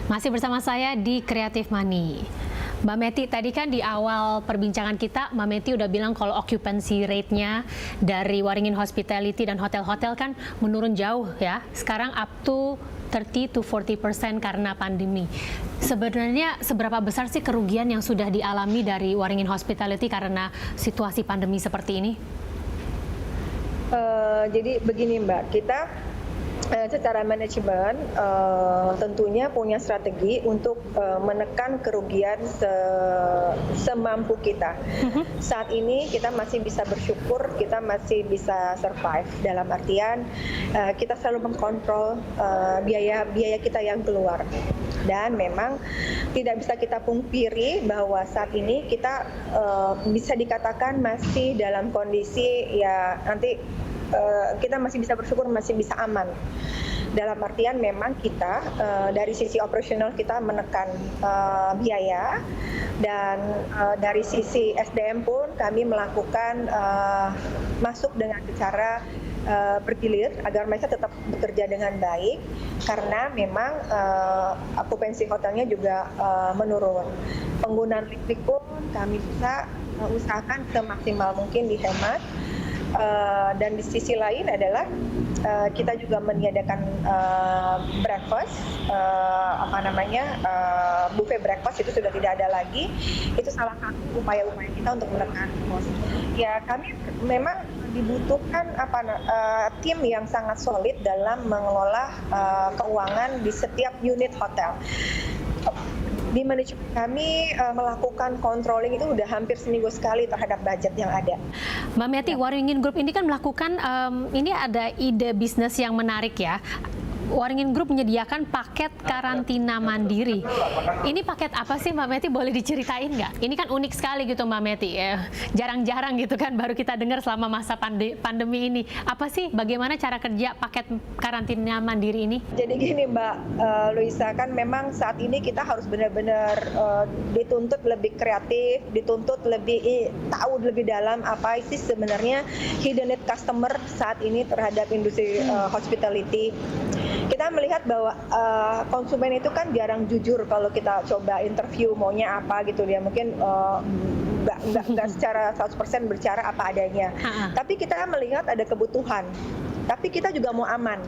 Masih bersama saya di Creative Money. Mbak Meti, tadi kan di awal perbincangan kita, Mbak Meti udah bilang kalau occupancy rate-nya dari Waringin Hospitality dan hotel-hotel kan menurun jauh ya. Sekarang up to 30 to 40% karena pandemi. Sebenarnya seberapa besar sih kerugian yang sudah dialami dari Waringin Hospitality karena situasi pandemi seperti ini? Jadi begini Mbak, kita secara manajemen tentunya punya strategi untuk menekan kerugian semampu kita. Saat ini kita masih bisa bersyukur, kita masih bisa survive, dalam artian kita selalu mengkontrol biaya kita yang keluar. Dan memang tidak bisa kita pungkiri bahwa saat ini kita bisa dikatakan masih dalam kondisi ya nanti kita masih bisa bersyukur, masih bisa aman. Dalam artian memang kita dari sisi operasional kita menekan biaya, dan dari sisi SDM pun kami melakukan masuk dengan cara bergilir agar mereka tetap bekerja dengan baik, karena memang okupansi hotelnya juga menurun. Penggunaan listrik pun kami bisa usahakan semaksimal mungkin dihemat. Dan di sisi lain adalah kita juga meniadakan breakfast, buffet breakfast itu sudah tidak ada lagi. Itu salah satu upaya-upaya kita untuk menekan cost. Ya, kami memang dibutuhkan tim yang sangat solid dalam mengelola keuangan di setiap unit hotel. Di manajemen kami melakukan controlling itu udah hampir seminggu sekali terhadap budget yang ada. Mbak Meti, Waringin Group ini kan melakukan, ini ada ide bisnis yang menarik ya. Waringin Group menyediakan paket karantina mandiri. Ini paket apa sih Mbak Meti, boleh diceritain nggak? Ini kan unik sekali gitu Mbak Meti, jarang-jarang gitu kan baru kita dengar selama masa pandemi ini. Apa sih, bagaimana cara kerja paket karantina mandiri ini? Jadi gini Mbak Luisa, kan memang saat ini kita harus benar-benar dituntut lebih kreatif, dituntut lebih tahu lebih dalam apa sih sebenarnya hidden need customer saat ini terhadap industri hospitality. Kita melihat bahwa konsumen itu kan jarang jujur kalau kita coba interview maunya apa gitu, dia mungkin nggak secara 100% berbicara apa adanya. Tapi kita melihat ada kebutuhan, tapi kita juga mau aman.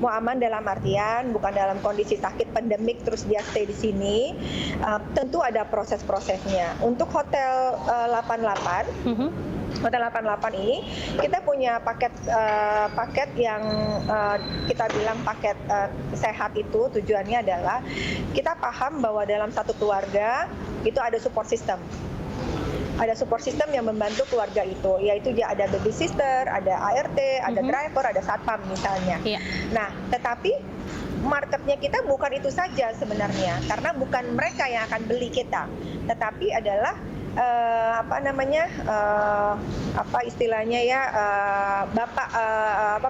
Mau aman dalam artian bukan dalam kondisi sakit pandemik terus dia stay di sini. Tentu ada proses-prosesnya. Untuk hotel 88, Hotel 88 ini kita punya paket yang kita bilang paket sehat. Itu tujuannya adalah kita paham bahwa dalam satu keluarga itu ada support system. Ada support system yang membantu keluarga itu, yaitu dia ada baby sister, ada ART, ada driver, ada satpam misalnya. Nah, tetapi marketnya kita bukan itu saja sebenarnya, karena bukan mereka yang akan beli kita, tetapi adalah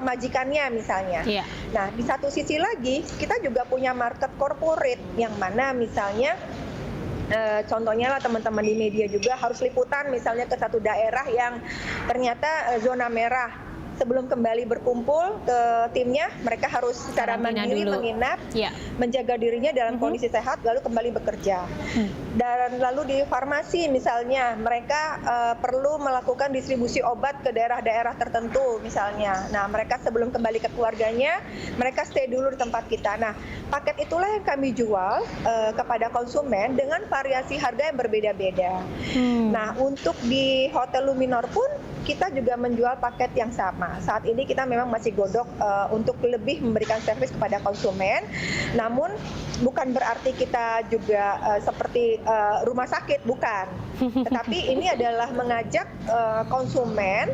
majikannya misalnya. Nah, di satu sisi lagi kita juga punya market corporate yang mana misalnya contohnya lah teman-teman di media juga harus liputan misalnya ke satu daerah yang ternyata zona merah. Sebelum kembali berkumpul ke timnya, mereka harus secara mandiri menginap, menjaga dirinya dalam kondisi sehat, lalu kembali bekerja. Dan lalu di farmasi misalnya, mereka perlu melakukan distribusi obat ke daerah-daerah tertentu misalnya. Nah, mereka sebelum kembali ke keluarganya, mereka stay dulu di tempat kita. Nah, paket itulah yang kami jual kepada konsumen dengan variasi harga yang berbeda-beda. Nah, untuk di Hotel Luminor pun kita juga menjual paket yang sama. Saat ini kita memang masih godok untuk lebih memberikan servis kepada konsumen. Namun bukan berarti kita juga seperti rumah sakit, bukan. Tetapi ini adalah mengajak konsumen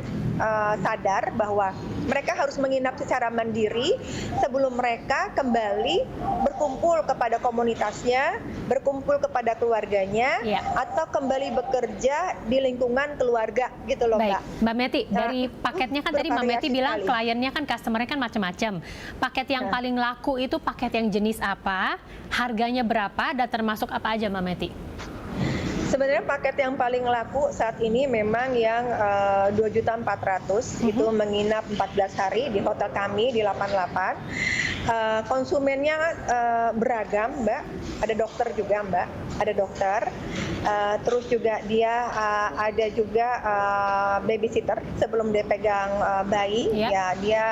sadar bahwa mereka harus menginap secara mandiri sebelum mereka kembali berkumpul kepada komunitasnya, berkumpul kepada keluarganya, atau kembali bekerja di lingkungan keluarga gitu loh. Baik, Mbak Meti, dari paketnya kan tadi Mbak Meti bilang kliennya kan customer-nya kan macam-macam. Paket yang paling laku itu paket yang jenis apa, harganya berapa, dan termasuk apa aja Mbak Meti? Sebenarnya paket yang paling laku saat ini memang yang 2.400.000 itu menginap 14 hari di hotel kami di 88. konsumennya beragam, Mbak. Ada dokter juga, Mbak. Ada dokter. Terus juga dia ada juga babysitter sebelum dia pegang bayi. Ya dia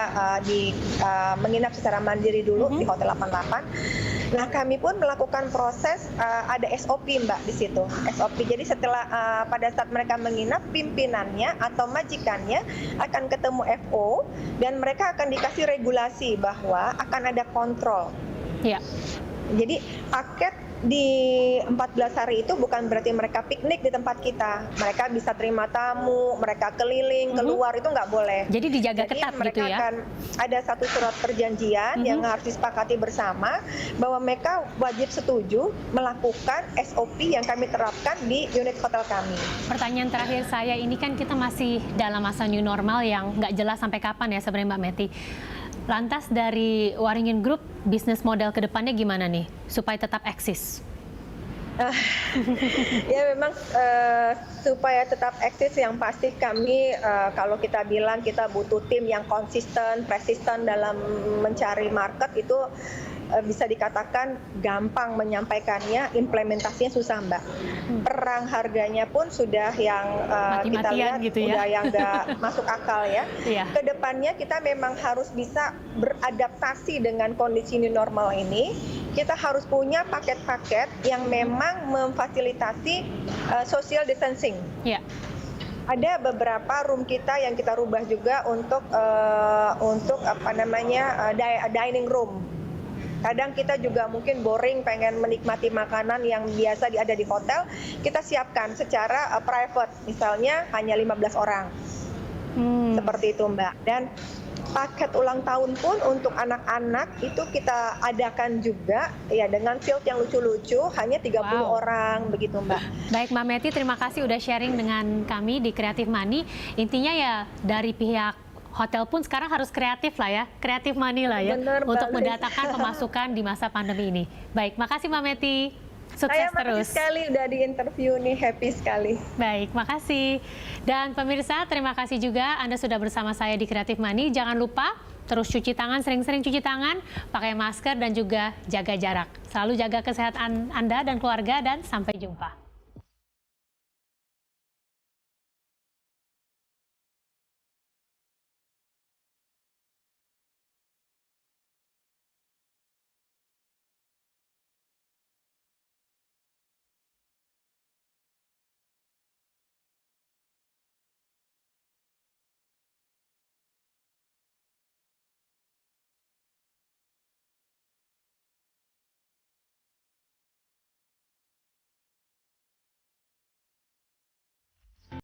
menginap secara mandiri dulu di Hotel 88. Nah, kami pun melakukan proses ada SOP, Mbak, di situ. SOP. Jadi setelah pada saat mereka menginap, pimpinannya atau majikannya akan ketemu FO dan mereka akan dikasih regulasi bahwa akan ada kontrol. Ya. Jadi paket di 14 hari itu bukan berarti mereka piknik di tempat kita. Mereka bisa terima tamu, mereka keliling, keluar, itu nggak boleh. Jadi dijaga ketat mereka gitu ya? Akan ada satu surat perjanjian yang harus disepakati bersama bahwa mereka wajib setuju melakukan SOP yang kami terapkan di unit hotel kami. Pertanyaan terakhir saya, ini kan kita masih dalam masa new normal yang nggak jelas sampai kapan ya sebenarnya Mbak Mety. Lantas dari Waringin Group, bisnis model ke depannya gimana nih supaya tetap eksis? Ya memang supaya tetap eksis yang pasti kami kalau kita bilang kita butuh tim yang konsisten, persisten dalam mencari market itu bisa dikatakan gampang menyampaikannya, implementasinya susah, Mbak. Perang harganya pun sudah yang kita lihat gitu ya? Udah yang nggak masuk akal ya. Kedepannya kita memang harus bisa beradaptasi dengan kondisi new normal ini. Kita harus punya paket-paket yang memang memfasilitasi social distancing. Ada beberapa room kita yang kita rubah juga untuk apa namanya dining room. Kadang kita juga mungkin boring pengen menikmati makanan yang biasa ada di hotel, kita siapkan secara private, misalnya hanya 15 orang. Seperti itu, Mbak. Dan paket ulang tahun pun untuk anak-anak itu kita adakan juga ya dengan field yang lucu-lucu, hanya 30 orang begitu, Mbak. Baik, Mbak Mety, terima kasih udah sharing dengan kami di Creative Money. Intinya ya dari pihak hotel pun sekarang harus kreatif lah ya, Creative Money lah ya, untuk mendatangkan pemasukan di masa pandemi ini. Baik, makasih Mbak Mety. Sukses terus. Makasih sekali udah di interview nih, happy sekali. Baik, makasih. Dan pemirsa, terima kasih juga Anda sudah bersama saya di Creative Money. Jangan lupa terus cuci tangan, sering-sering cuci tangan, pakai masker dan juga jaga jarak. Selalu jaga kesehatan Anda dan keluarga dan sampai jumpa.